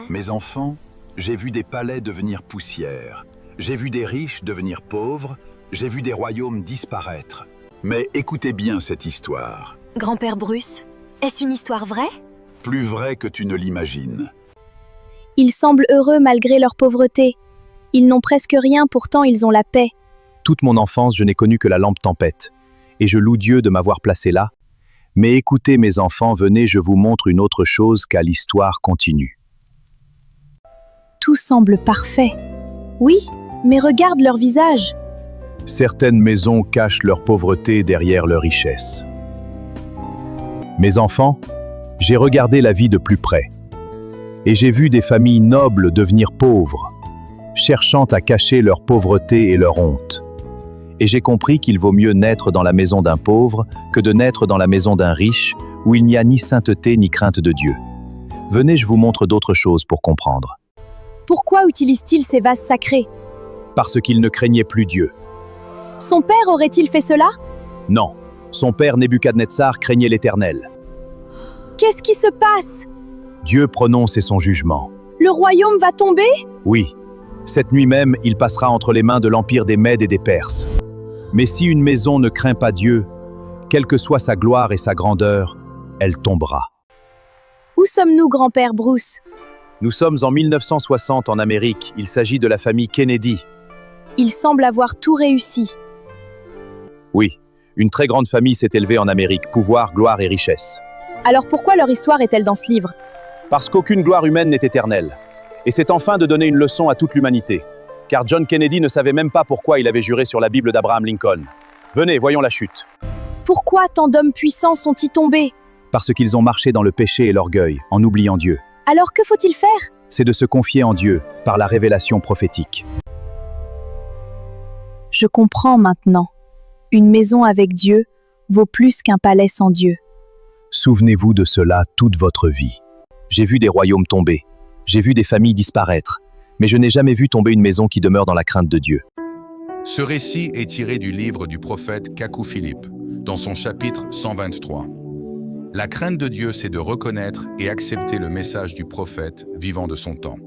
Mes enfants, j'ai vu des palais devenir poussière. J'ai vu des riches devenir pauvres. J'ai vu des royaumes disparaître. Mais écoutez bien cette histoire. Grand-père Bruce, est-ce une histoire vraie? Plus vraie que tu ne l'imagines. Ils semblent heureux malgré leur pauvreté. Ils n'ont presque rien, pourtant ils ont la paix. Toute mon enfance, je n'ai connu que la lampe tempête. Et je loue Dieu de m'avoir placé là. Mais écoutez mes enfants, venez, je vous montre une autre chose car l'histoire continue. Tout semble parfait. Oui, mais regarde leur visage. Certaines maisons cachent leur pauvreté derrière leur richesse. Mes enfants, j'ai regardé la vie de plus près. Et j'ai vu des familles nobles devenir pauvres, cherchant à cacher leur pauvreté et leur honte. Et j'ai compris qu'il vaut mieux naître dans la maison d'un pauvre que de naître dans la maison d'un riche, où il n'y a ni sainteté ni crainte de Dieu. Venez, je vous montre d'autres choses pour comprendre. Pourquoi utilise-t-il ces vases sacrés? Parce qu'il ne craignait plus Dieu. Son père aurait-il fait cela? Non, son père Nebuchadnezzar craignait l'Éternel. Qu'est-ce qui se passe? Dieu prononce son jugement. Le royaume va tomber? Oui, cette nuit même, il passera entre les mains de l'empire des Mèdes et des Perses. Mais si une maison ne craint pas Dieu, quelle que soit sa gloire et sa grandeur, elle tombera. Où sommes-nous, grand-père Bruce? Nous sommes en 1960 en Amérique. Il s'agit de la famille Kennedy. Il semble avoir tout réussi. Oui, une très grande famille s'est élevée en Amérique, pouvoir, gloire et richesse. Alors pourquoi leur histoire est-elle dans ce livre? Parce qu'aucune gloire humaine n'est éternelle. Et c'est enfin de donner une leçon à toute l'humanité. Car John Kennedy ne savait même pas pourquoi il avait juré sur la Bible d'Abraham Lincoln. Venez, voyons la chute. Pourquoi tant d'hommes puissants sont-ils tombés? Parce qu'ils ont marché dans le péché et l'orgueil, en oubliant Dieu. Alors que faut-il faire? C'est de se confier en Dieu, par la révélation prophétique. Je comprends maintenant. Une maison avec Dieu vaut plus qu'un palais sans Dieu. Souvenez-vous de cela toute votre vie. J'ai vu des royaumes tomber. J'ai vu des familles disparaître. Mais je n'ai jamais vu tomber une maison qui demeure dans la crainte de Dieu. Ce récit est tiré du livre du prophète Kakou Philippe, dans son chapitre 123. La crainte de Dieu, c'est de reconnaître et accepter le message du prophète vivant de son temps.